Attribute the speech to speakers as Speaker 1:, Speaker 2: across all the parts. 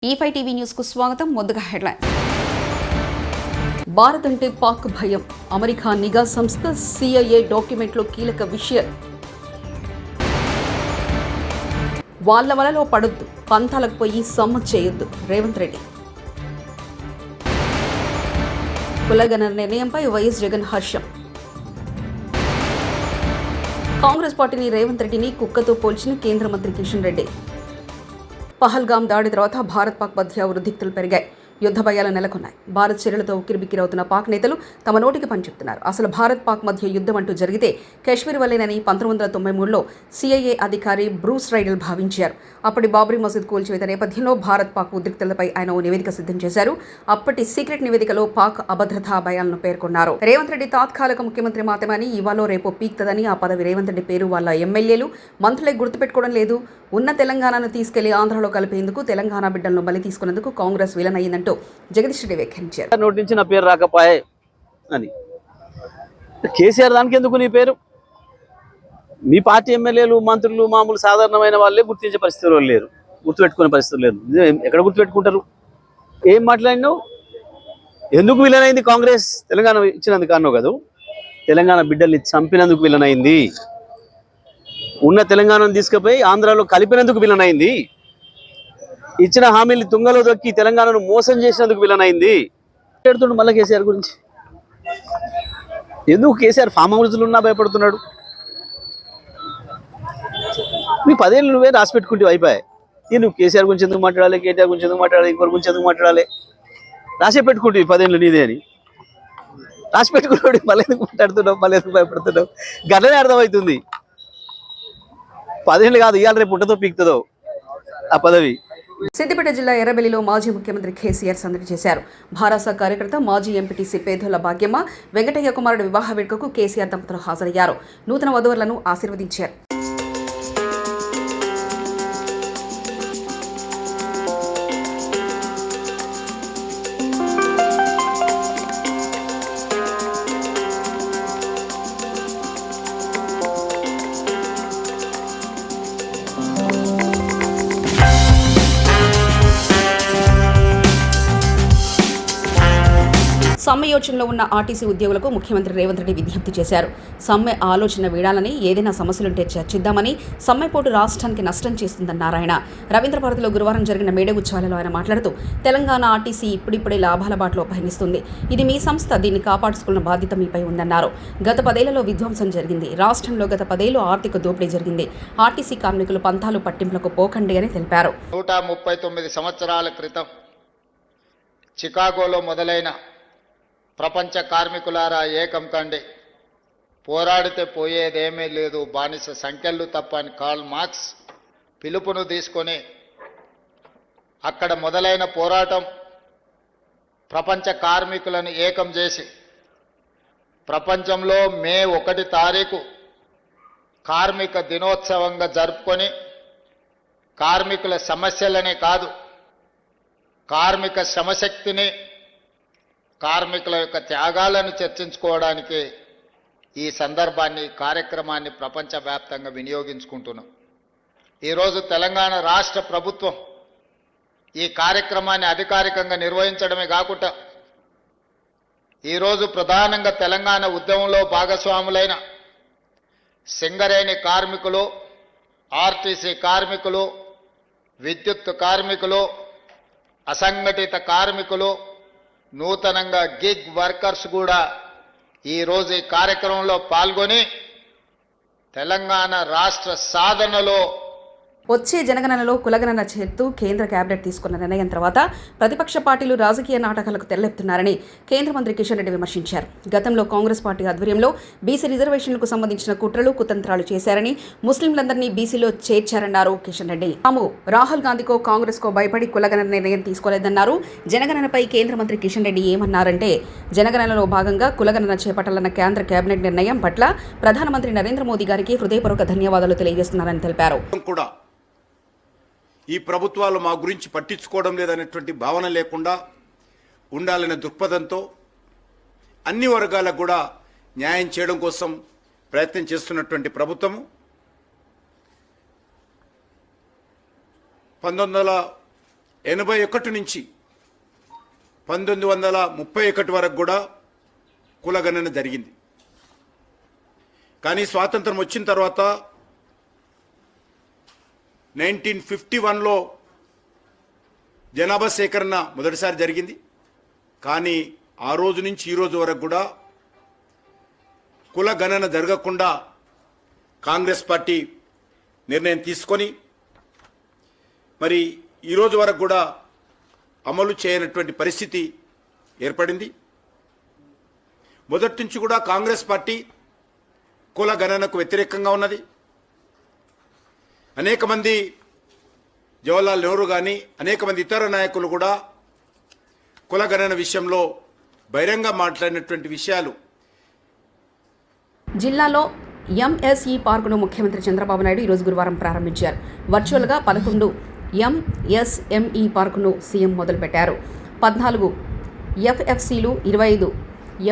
Speaker 1: E5 TV news కు స్వాగతం. ముందుగా హెడ్లైన్. భారత్ అంటే పాక్ భయం. అమెరికా నిఘా సంస్థ CIA డాక్యుమెంట్లో కీలక విషయం. వాళ్ళ వలలో పడొద్దు, పంతాలకు పోయి సమ్మ చేయొద్దు రేవంత్ రెడ్డి. కులగణన నిర్ణయంపై వైఎస్ జగన్ హర్షం. కాంగ్రెస్ పార్టీని రేవంత్ రెడ్డిని కుక్కతో పోల్చిన కేంద్ర మంత్రి కిషన్ రెడ్డి. పహల్గాం దాడి తర్వాత భారత్ పాక్ మధ్య ఉద్రిక్తలు పెరిగాయి. యుద్ధ భయాలు నెలకొన్నాయి. భారత్ చర్యలతో ఉక్కిరిబిక్కిరవుతున్న పాక్ నేతలు తమ నోటికి పని చెప్తున్నారు. అసలు భారత్ పాక్ మధ్య యుద్ధం అంటూ జరిగితే కాశ్మీర్ వల్లేనని 1993లో CIA అధికారి బ్రూస్ రైడల్ భావించారు. అప్పటి బాబ్రీ మసీద్ కూల్చివేత నేపథ్యంలో భారత్ పాక్ ఉద్రిక్తలపై ఆయన ఓ నివేదిక సిద్ధం చేశారు. అప్పటి సీక్రెట్ నివేదికలో పాక్ అభద్రతా భయాలను పేర్కొన్నారు. రేవంత్ రెడ్డి తాత్కాలిక ముఖ్యమంత్రి మాత్రమని, ఇవాళ రేపో పీక్తదని ఆ పదవి రేవంత్ రెడ్డి పేరు వాళ్ళ ఎమ్మెల్యేలు మంత్రులే గుర్తుపెట్టుకోవడం లేదు. ఉన్న తెలంగాణను తీసుకెళ్లి ఆంధ్రలో కలిపేందుకు తెలంగాణ బిడ్డలను బలి తీసుకున్నందుకు కాంగ్రెస్ విలన్ అయ్యిందంటూ జగదీష్ రెడ్డి వ్యాఖ్యానించారు.
Speaker 2: నోటి నుంచి నా పేరు రాకపోయే అని. కేసీఆర్ దానికి ఎందుకు నీ పేరు? మీ పార్టీ ఎమ్మెల్యేలు మంత్రులు మామూలు సాధారణమైన వాళ్ళే గుర్తించే పరిస్థితులు లేరు, గుర్తుపెట్టుకునే పరిస్థితులు లేదు. ఎక్కడ గుర్తుపెట్టుకుంటారు? ఏం మాట్లాడినావు? ఎందుకు విలన్ అయింది కాంగ్రెస్? తెలంగాణ ఇచ్చినందుకు అన్నావు కదా. తెలంగాణ బిడ్డల్ని చంపినందుకు విలన్ అయింది. ఉన్న తెలంగాణను తీసుకుపోయి ఆంధ్రాలో కలిపినందుకు విలన్ అయింది. ఇచ్చిన హామీలు తుంగలో దొక్కి తెలంగాణను మోసం చేసినందుకు విలన్ అయింది. పెడుతుండు మళ్ళీ కేసీఆర్ గురించి. ఎందుకు కేసీఆర్ ఫామ్ హౌస్లు ఉన్నా భయపడుతున్నాడు? నీ 10 ఏళ్ళు నువ్వే రాసి పెట్టుకుంటే అయిపోయాయి. నువ్వు కేసీఆర్ గురించి ఎందుకు మాట్లాడాలి, కేటీఆర్ గురించి ఎందుకు మాట్లాడాలి, ఇంకోరి గురించి ఎందుకు మాట్లాడాలి? రాసే పెట్టుకుంటే 10 ఏళ్ళు నీదే అని రాసి పెట్టుకున్నాడు. మళ్ళీ ఎందుకు మాట్లాడుతున్నావు, మళ్ళీ ఎందుకు భయపడుతున్నావు? గట్లనే అర్థమవుతుంది. 10 ఏళ్ళు కాదు, ఇవాళ రేపు ఉంటుందో పీక్తుందో ఆ పదవి.
Speaker 1: సిద్దిపేట జిల్లా ఎర్రబెల్లిలో మాజీ ముఖ్యమంత్రి కేసీఆర్ సందడి చేశారు. భారాస కార్యకర్త మాజీ ఎంపీటీసీ పేదోళ్ల భాగ్యమ్మ వెంకటయ్య కుమారుడు వివాహ వేడుకకు కేసీఆర్ దంపతులు హాజరయ్యారు. నూతన వధువులను ఆశీర్వదించారు. సమ్మె యోచనలో ఉన్న ఆర్టీసీ ఉద్యోగులకు ముఖ్యమంత్రి రేవంత్ రెడ్డి విజ్ఞప్తి చేశారు. సమ్మె ఆలోచన వీడాలని, ఏదైనా సమస్యలుంటే చర్చిద్దామని, సమ్మెపోటు రాష్ట్రానికి నష్టం చేస్తుందన్నారు ఆయన. రవీంద్రభారతిలో గురువారం జరిగిన మేడే ఉత్సవాలలో ఆయన మాట్లాడుతూ, తెలంగాణ ఆర్టీసీ ఇప్పుడిప్పుడే లాభాల బాటలో పయనిస్తుంది. ఇది మీ సంస్థ, దీన్ని కాపాడుకున్న బాధ్యత మీపై ఉందన్నారు. గత 10 ఏళ్లలో విధ్వంసం జరిగింది. రాష్ట్రంలో గత 10 ఏళ్లు ఆర్థిక దోపిడీ జరిగింది. ఆర్టీసీ కార్మికులు పంతాలు పట్టింపులకు పోకండి అని తెలిపారు.
Speaker 3: 139 సంవత్సరాల క్రితం చికాగోలో మొదలైన ప్రపంచ కార్మికులారా ఏకం కండి, పోరాడితే పోయేదేమీ లేదు, బానిస సంఖ్యలు తప్ప అని కార్ల్ మార్క్స్ పిలుపును తీసుకొని అక్కడ మొదలైన పోరాటం ప్రపంచ కార్మికులను ఏకం చేసి ప్రపంచంలో మే 1 తారీఖు కార్మిక దినోత్సవంగా జరుపుకొని కార్మికుల సమస్యలనే కాదు, కార్మిక శ్రమశక్తిని, కార్మికుల యొక్క త్యాగాలను చర్చించుకోవడానికి ఈ సందర్భాన్ని, కార్యక్రమాన్ని ప్రపంచవ్యాప్తంగా వినియోగించుకుంటున్నాం. ఈరోజు తెలంగాణ రాష్ట్ర ప్రభుత్వం ఈ కార్యక్రమాన్ని అధికారికంగా నిర్వహించడమే కాకుండా ఈరోజు ప్రధానంగా తెలంగాణ ఉద్యమంలో భాగస్వాములైన సింగరేణి కార్మికులు, ఆర్టీసీ కార్మికులు, విద్యుత్ కార్మికులు, అసంఘటిత కార్మికులు, నూతనంగా గిగ్ వర్కర్స్ కూడా ఈరోజు ఈ కార్యక్రమంలో పాల్గొని తెలంగాణ రాష్ట్ర సాధనలో
Speaker 1: వచ్చే జనగణనలో కులగణన చేస్తూ కేంద్ర కేబినెట్ తీసుకున్న నిర్ణయం తర్వాత ప్రతిపక్ష పార్టీలు రాజకీయ నాటకాలకు తెరలేపుతున్నారని కేంద్ర మంత్రి కిషన్ రెడ్డి విమర్శించారు. గతంలో కాంగ్రెస్ పార్టీ ఆధ్వర్యంలో బీసీ రిజర్వేషన్లకు సంబంధించిన కుట్రలు కుతంత్రాలు చేశారని, ముస్లింలందరినీ బీసీలో చేర్చారన్నారు కిషన్ రెడ్డి. తాము రాహుల్ గాంధీకో కాంగ్రెస్కో భయపడి కులగణన నిర్ణయం తీసుకోలేదన్నారు. జనగణనపై కేంద్ర మంత్రి కిషన్ రెడ్డి ఏమన్నారంటే, జనగణనలో భాగంగా కులగణన చేపట్టాలన్న కేంద్ర కేబినెట్ నిర్ణయం పట్ల ప్రధానమంత్రి నరేంద్ర మోదీ గారికి హృదయపూర్వక ధన్యవాదాలు తెలియజేస్తున్నారని తెలిపారు.
Speaker 4: ఈ ప్రభుత్వాలు మా గురించి పట్టించుకోవడం లేదనేటువంటి భావన లేకుండా ఉండాలనే దృక్పథంతో అన్ని వర్గాలకు కూడా న్యాయం చేయడం కోసం ప్రయత్నం చేస్తున్నటువంటి ప్రభుత్వము 19 1981 నుంచి 1931 వరకు కూడా కులగణన జరిగింది. కానీ స్వాతంత్రం వచ్చిన తర్వాత 1951లో జనాభా సేకరణ మొదటిసారి జరిగింది. కానీ ఆ రోజు నుంచి ఈ రోజు వరకు కూడా కుల గణన జరగకుండా కాంగ్రెస్ పార్టీ నిర్ణయం తీసుకొని మరి ఈ రోజు వరకు కూడా అమలు చేయనటువంటి పరిస్థితి ఏర్పడింది. మొదటి నుంచి కూడా కాంగ్రెస్ పార్టీ కుల గణనకు వ్యతిరేకంగా ఉన్నది. అనేక మంది జవహర్లాల్ నెహ్రూ కానీ అనేక మంది ఇతర నాయకులు కూడా కుల గణన విషయంలో బహిరంగ మాట్లాడినటువంటి విషయాలు.
Speaker 1: జిల్లాలో ఎంఎస్ఈ పార్కును ముఖ్యమంత్రి చంద్రబాబు నాయుడు ఈరోజు గురువారం ప్రారంభించారు. వర్చువల్గా 11 ఎంఎస్ఎంఈ పార్కును సీఎం మొదలుపెట్టారు. 14 ఎఫ్ఎఫ్సీలు, 25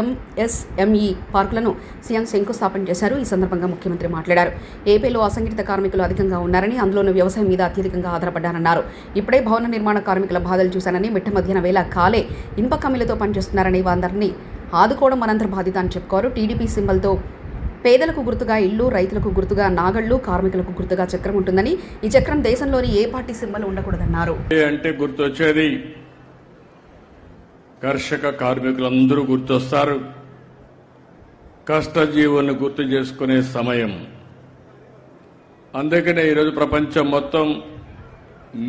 Speaker 1: ఎంఎస్ఎంఈ పార్కులను సీఎం శంకుస్థాపన చేశారు. ఈ సందర్భంగా ముఖ్యమంత్రి మాట్లాడారు. ఏపీలో అసంఘటిత కార్మికులు అధికంగా ఉన్నారని, అందులోనూ వ్యవసాయం మీద అత్యధికంగా ఆధారపడ్డారన్నారు. ఇప్పుడే భవన నిర్మాణ కార్మికుల బాధలు చూశానని, మిట్ట మధ్యాహ్న వేళ కాలే ఇనుప కమ్మిలతో పనిచేస్తున్నారని, వారందరినీ ఆదుకోవడం మనందరి బాధ్యత అని చెప్పుకోరు. టీడీపీ సింబల్తో పేదలకు గుర్తుగా ఇల్లు, రైతులకు గుర్తుగా నాగళ్లు, కార్మికులకు గుర్తుగా చక్రం ఉంటుందని, ఈ చక్రం దేశంలోని ఏ పార్టీ సింబల్ ఉండకూడదన్నారు.
Speaker 5: అంటే గుర్తొచ్చేది కర్షక కార్మికులందరూ గుర్తొస్తారు. కష్టజీవులను గుర్తు చేసుకునే సమయం. అందుకనే ఈరోజు ప్రపంచం మొత్తం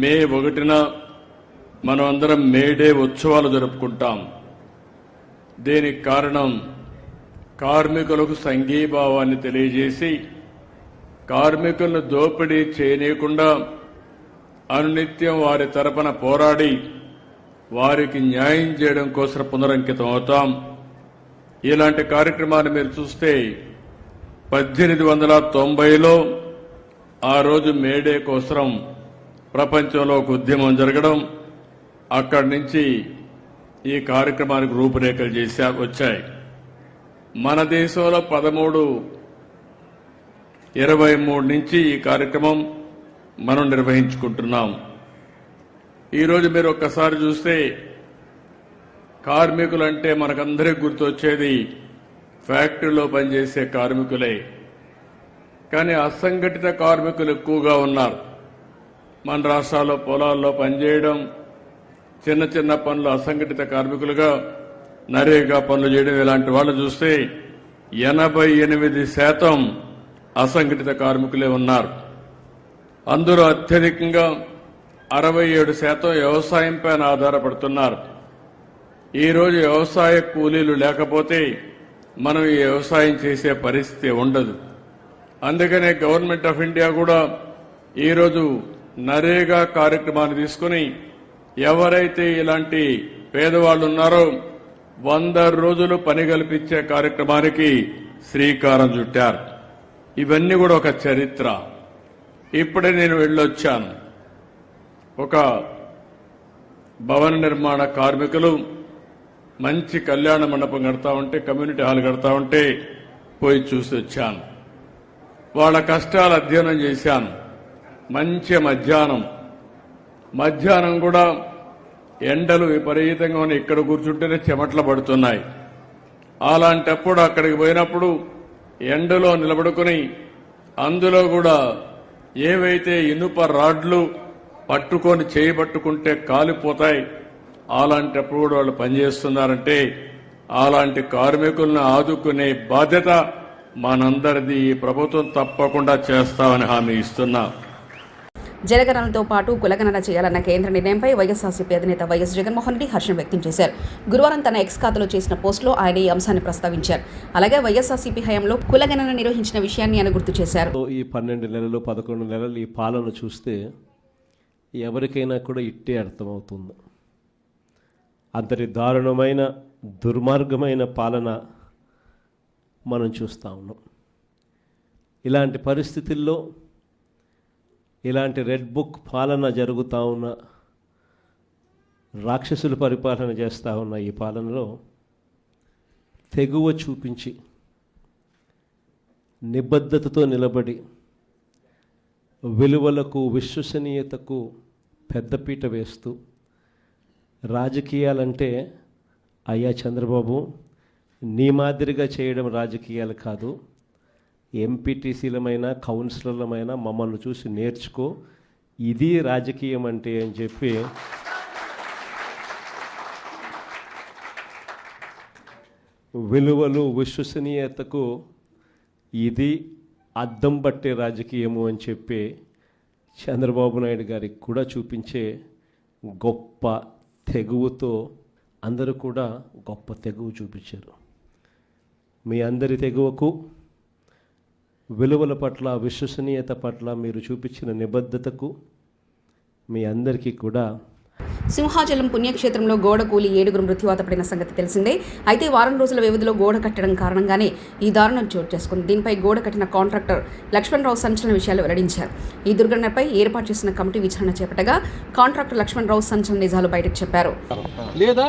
Speaker 5: మే 1న మనం అందరం మేడే ఉత్సవాలు జరుపుకుంటాం. దీనికి కారణం కార్మికులకు సంఘీభావాన్ని తెలియజేసి కార్మికులను దోపిడీ చేయనీయకుండా అనునిత్యం వారి తరపున పోరాడి వారికి న్యాయం చేయడం కోసం పునరంకితం అవుతాం. ఇలాంటి కార్యక్రమాన్ని మీరు చూస్తే 1890లో ఆ రోజు మేడే కోసం ప్రపంచంలో ఒక ఉద్యమం జరగడం, అక్కడి నుంచి ఈ కార్యక్రమానికి రూపురేఖలు వచ్చాయి. మన దేశంలో 1323 నుంచి ఈ కార్యక్రమం మనం నిర్వహించుకుంటున్నాం. ఈరోజు మీరు ఒక్కసారి చూస్తే కార్మికులంటే మనకందరికీ గుర్తొచ్చేది ఫ్యాక్టరీలో పనిచేసే కార్మికులే. కానీ అసంఘటిత కార్మికులు ఎక్కువగా ఉన్నారు. మన రాష్ట్రాల్లో పొలాల్లో పనిచేయడం, చిన్న చిన్న పనులు అసంఘటిత కార్మికులుగా నరేగా పనులు చేయడం, ఇలాంటి వాళ్ళు చూస్తే 88% అసంఘటిత కార్మికులే ఉన్నారు. అందులో అత్యధికంగా 67% వ్యవసాయం పైన ఆధారపడుతున్నారు. ఈరోజు వ్యవసాయ కూలీలు లేకపోతే మనం ఈ వ్యవసాయం చేసే పరిస్థితి ఉండదు. అందుకనే గవర్నమెంట్ ఆఫ్ ఇండియా కూడా ఈరోజు నరేగా కార్యక్రమాన్ని తీసుకుని ఎవరైతే ఇలాంటి పేదవాళ్లు ఉన్నారో 100 రోజులు పని కల్పించే కార్యక్రమానికి శ్రీకారం చుట్టారు. ఇవన్నీ కూడా ఒక చరిత్ర. ఇప్పుడే నేను వెళ్ళొచ్చాను. ఒక భవన నిర్మాణ కార్మికులు మంచి కళ్యాణ మండపం కడతా ఉంటే, కమ్యూనిటీ హాల్ కడతా ఉంటే పోయి చూసి వచ్చాను. వాళ్ళ కష్టాలు అధ్యయనం చేశాను. మంచి మధ్యాహ్నం కూడా ఎండలు విపరీతంగా ఉన్నాయి. ఇక్కడ కూర్చుంటేనే చెమట్లు పడుతున్నాయి. అలాంటప్పుడు అక్కడికి పోయినప్పుడు ఎండలో నిలబడుకుని అందులో కూడా ఏవైతే ఇనుప రాడ్లు పట్టుకొని చేయబట్టుకుంటే కాలిపోతాయి, అలాంటప్పుడు కూడా వాళ్ళు పనిచేస్తున్నారంటే అలాంటి కార్మికులను ఆదుకునే బాధ్యత మనందరిది. ఈ ప్రభుత్వం తప్పకుండా చేస్తామని హామీ ఇస్తున్నా.
Speaker 1: జనగణనతో పాటు కులగణన చేయాలన్న కేంద్ర నిర్ణయంపై వైఎస్ఆర్సీపీ అధినేత వైఎస్ జగన్మోహన్ రెడ్డి హర్షం వ్యక్తం చేశారు. గురువారం తన ఎక్స్ ఖాతాలో చేసిన పోస్టులో ఆయన ఈ అంశాన్ని ప్రస్తావించారు. అలాగే వైఎస్ఆర్సీపీ హయాంలో కులగణన నిర్వహించిన విషయాన్ని ఆయన గుర్తు చేశారు.
Speaker 6: ఈ 12 నెలలు 11 నెలలు ఈ పాలన చూస్తే ఎవరికైనా కూడా ఇట్టే అర్థమవుతుంది. అంతటి దారుణమైన దుర్మార్గమైన పాలన మనం చూస్తూ ఉన్నాం. ఇలాంటి పరిస్థితుల్లో ఇలాంటి రెడ్ బుక్ పాలన జరుగుతూ ఉన్న, రాక్షసుల పరిపాలన చేస్తూ ఉన్న ఈ పాలనలో తెగువ చూపించి నిబద్ధతతో నిలబడి విలువలకు విశ్వసనీయతకు పెద్దపీట వేస్తూ రాజకీయాలంటే అయ్యా చంద్రబాబు నీ మాదిరిగా చేయడం రాజకీయాలు కాదు, ఎంపీటీసీలమైనా కౌన్సిలర్లమైనా మమ్మల్ని చూసి నేర్చుకో, ఇది రాజకీయం అంటే అని చెప్పి విలువలు విశ్వసనీయతకు ఇది అద్దం పట్టే రాజకీయము అని చెప్పి చంద్రబాబు నాయుడు గారికి కూడా చూపించే గొప్ప తెగువతో అందరూ కూడా గొప్ప తెగువ చూపించారు. మీ అందరి తెగువకు, విలువల పట్ల, విశ్వసనీయత పట్ల మీరు చూపించిన నిబద్ధతకు మీ అందరికీ కూడా.
Speaker 1: సింహాచలం పుణ్యక్షేత్రంలో గోడ కూలి 7 మృత్యువాత పడిన సంగతి తెలిసిందే. అయితే వారం రోజుల వ్యవధిలో గోడ కట్టడం కారణంగానే ఈ దారుణం చోటు చేసుకుంది. దీనిపై గోడ కట్టిన కాంట్రాక్టర్ లక్ష్మణరావు సంచలన విషయాలు వెల్లడించారు. ఈ దుర్ఘటనపై ఏర్పాటు చేసిన కమిటీ విచారణ చేపట్టగా కాంట్రాక్టర్ లక్ష్మణరావు సంచలన నిజాలు బయటకు చెప్పారు.
Speaker 7: లేదా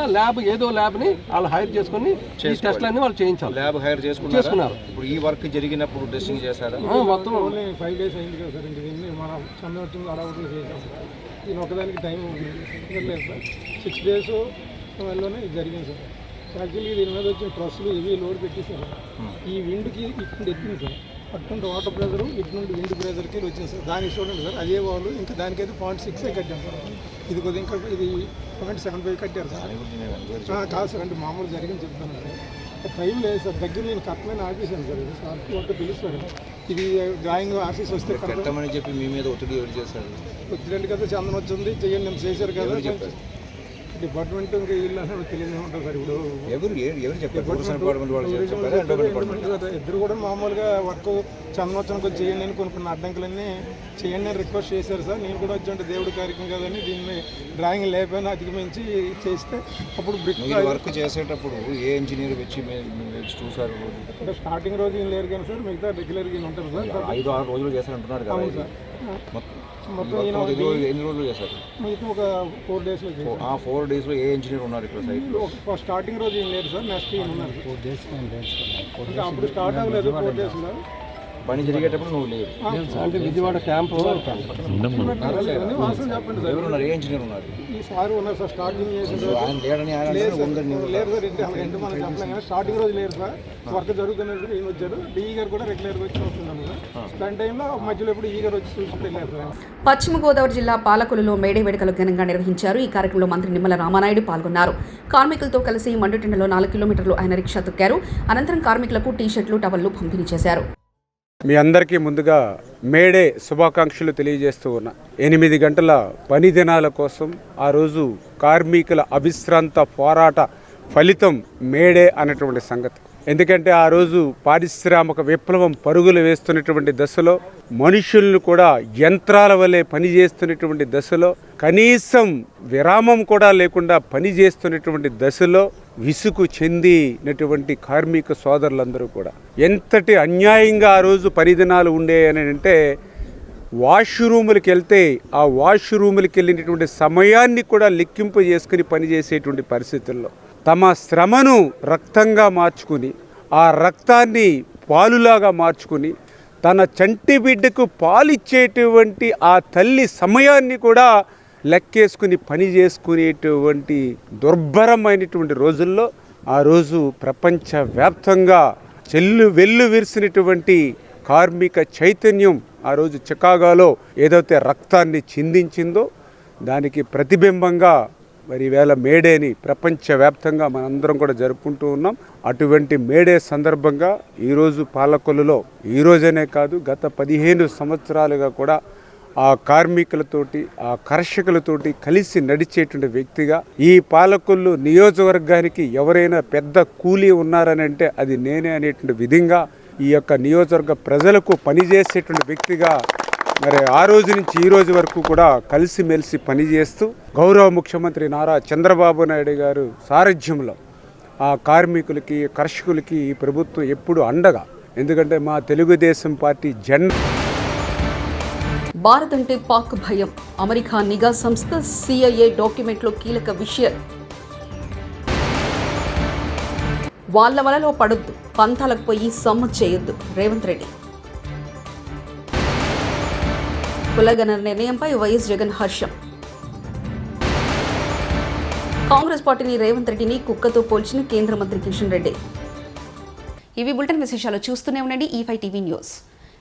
Speaker 7: ఏదో ల్యాబ్ని వాళ్ళు హైర్ చేసుకుని టెస్ట్లన్నీ వాళ్ళు చేయించాలి.
Speaker 8: ల్యాబ్ హైర్ చేసుకున్నారు. ఇప్పుడు ఈ వర్క్ జరిగినప్పుడు టెస్టింగ్ చేశారా?
Speaker 7: మొత్తం
Speaker 9: 5 days అయింది కదా సార్. ఇంక దీన్ని మన చంద్రవచ్చింది అడవులు చేసాం. దీని ఒకదానికి టైం లేదు సార్. 6 days వల్లనే ఇది జరిగింది సార్. యాక్చువల్లీ దీని మీద వచ్చిన ట్రస్సులు ఇవి లోడ్ పెట్టేశారు. ఈ విండ్కి ఇటు ఎక్కింది సార్. అటువంటి వాటర్ ప్రెజరు ఇటు నుండి విండ్ ప్రెజర్కి వచ్చింది సార్. దానికి చూడండి సార్, అదే వాళ్ళు ఇంకా దానికైతే 0.6 కట్టాం సార్. ఇది కొద్దిగా ఇంకా ఇది 0.75 కట్టారు సార్. కాదు సార్, అంటే మామూలు జరిగింది చెప్తాను సార్. టైం లేదు సార్. దగ్గర నేను కట్టమని ఆఫీసాను సార్. ఇది సార్ ఒక పిలుస్తాడు. ఇది డ్రాయింగ్ ఆఫీస్ వస్తే
Speaker 8: కట్టమని చెప్పి మీ మీద ఒత్తిడి ఎవరు చేశారు?
Speaker 9: ఒత్తిడి కదా, చందన వచ్చింది చెయ్యండి నేను చేశారు కదా. డిపార్ట్మెంట్ ఇంకా వీళ్ళు అసలు తెలియదు ఉంటారు సార్. ఇప్పుడు ఇద్దరు కూడా మామూలుగా వర్క్ చందన వచ్చిన కొంచెం చేయండి అని కొన్ని అడ్డంకులన్నీ చేయండి అని రిక్వెస్ట్ చేశారు సార్. నేను కూడా వచ్చి దేవుడి కార్యక్రమం కదని దీన్ని డ్రాయింగ్ లేకపోయినా అధిగమించి చేస్తే అప్పుడు బ్రిక్
Speaker 8: వర్క్ చేసేటప్పుడు ఏ ఇంజనీర్ వచ్చి చూసారు?
Speaker 9: అంటే స్టార్టింగ్ రోజు ఏం లేరు కానీ సార్, మిగతా రెగ్యులర్గా ఉంటారు సార్.
Speaker 8: 5-6 రోజులు చేశారంటున్నారు కదా.
Speaker 9: మొత్తం
Speaker 8: ఎన్ని రోజులు చేశారు?
Speaker 9: మిగతా ఒక 4 days.
Speaker 8: 4 days ఏ ఇంజనీర్ ఉన్నారు ఇక్కడ సైట్?
Speaker 9: స్టార్టింగ్ రోజు ఏం లేరు సార్, నెక్స్ట్ ఏం ఉన్నారు 4 days. అంటే అప్పుడు స్టార్ట్ అవ్వలేదు 4 days.
Speaker 8: పని జరిగేటప్పుడు నువ్వు లేవు.
Speaker 7: అంటే విజయవాడ క్యాంపు
Speaker 8: ఎవరున్నారు? ఏ ఇంజనీర్ ఉన్నారు?
Speaker 9: ఈ సార్ ఉన్నారు సార్. స్టార్టింగ్
Speaker 8: ఆయన లేడని ఆయన
Speaker 9: లేరు సార్. మనం చెప్పలేం కానీ స్టార్టింగ్ రోజు లేరు సార్. వర్క్ జరుగుతున్నప్పుడు ఈయన వచ్చారు. డిఈ గారు కూడా రెగ్యులర్గా వచ్చి వస్తున్నాను సార్. దాని టైంలో మధ్యలో ఎప్పుడు ఈ గారు వచ్చి చూసుకుంటూ వెళ్ళారు సార్.
Speaker 1: పశ్చిమ గోదావరి జిల్లా పాలకొల్లులో మేడే వేడుకలు ఘనంగా నిర్వహించారు. ఈ కార్యక్రమంలో మంత్రి నిమ్మల రామానాయుడు పాల్గొన్నారు. కార్మికులతో కలిసి మండుటెండలో 4 కిలోమీటర్లు ఆయన రిక్షా తొక్కారు. అనంతరం కార్మికులకు టీ-షర్ట్లు, టవళ్లు పంపిణీ చేశారు.
Speaker 10: మీ అందరికీ ముందుగా మేడే శుభాకాంక్షలు తెలియజేస్తూ ఉన్నా. 8 గంటల పని దినాల కోసం ఆ రోజు కార్మికుల అవిశ్రాంత పోరాట ఫలితం మేడే అన్నటువంటి సంగతి. ఎందుకంటే ఆ రోజు పారిశ్రామిక విప్లవం పరుగులు వేస్తున్నటువంటి దశలో, మనుషులను కూడా యంత్రాల వలె పనిచేస్తున్నటువంటి దశలో, కనీసం విరామం కూడా లేకుండా పనిచేస్తున్నటువంటి దశలో విసుగు చెందినటువంటి కార్మిక సోదరులందరూ కూడా ఎంతటి అన్యాయంగా ఆ రోజు పరిదినాలు ఉండేయని అంటే, వాష్రూములకి వెళ్తే ఆ వాష్రూములకి వెళ్ళినటువంటి సమయాన్ని కూడా లెక్కింపు చేసుకుని పనిచేసేటువంటి పరిస్థితుల్లో తమ శ్రమను రక్తంగా మార్చుకుని, ఆ రక్తాన్ని పాలులాగా మార్చుకుని, తన చంటి బిడ్డకు పాలిచ్చేటువంటి ఆ తల్లి సమయాన్ని కూడా లెక్కేసుకుని పని చేసుకునేటువంటి దుర్భరమైనటువంటి రోజుల్లో ఆ రోజు ప్రపంచవ్యాప్తంగా వెల్లు విరిసినటువంటి కార్మిక చైతన్యం ఆ రోజు చికాగోలో ఏదైతే రక్తాన్ని చిందించిందో దానికి ప్రతిబింబంగా మరి ఈవేళ మేడేని ప్రపంచవ్యాప్తంగా మనందరం కూడా జరుపుకుంటూ ఉన్నాం. అటువంటి మేడే సందర్భంగా ఈరోజు పాలకొల్లులో, ఈరోజనే కాదు గత 15 సంవత్సరాలుగా కూడా ఆ కార్మికులతోటి, ఆ కర్షకులతోటి కలిసి నడిచేటువంటి వ్యక్తిగా ఈ పాలకొల్లు నియోజకవర్గానికి ఎవరైనా పెద్ద కూలీ ఉన్నారని అంటే అది నేనే అనేటువంటి విధంగా ఈ యొక్క నియోజకవర్గ ప్రజలకు పనిచేసేటువంటి వ్యక్తిగా మరి ఆ రోజు నుంచి ఈ రోజు వరకు కూడా కలిసిమెలిసి పనిచేస్తూ గౌరవ ముఖ్యమంత్రి నారా చంద్రబాబు నాయుడు గారు సారథ్యంలో ఆ కార్మికులకి, కర్షకులకి ఈ ప్రభుత్వం ఎప్పుడు అండగా. ఎందుకంటే మా తెలుగుదేశం పార్టీ జెండా.
Speaker 1: భారత్ అంటే పాక్ భయం. అమెరికా నిఘా సంస్థ CIA డాక్యుమెంట్లో కీలక విషయం. వాళ్ళ వలలో పడొద్దు, పంతాలకు పోయి సమ్మ చేయొద్దు రేవంత్ రెడ్డి. కులగణన నిర్ణయంపై వైఎస్ జగన్ హర్షం. కాంగ్రెస్ పార్టీని రేవంత్ రెడ్డిని కుక్కతో పోల్చిన కేంద్ర మంత్రి కిషన్ రెడ్డి. ఇవి బులెటిన్ విశేషాలు. చూస్తూనే ఉండండి E5 టీవీ న్యూస్.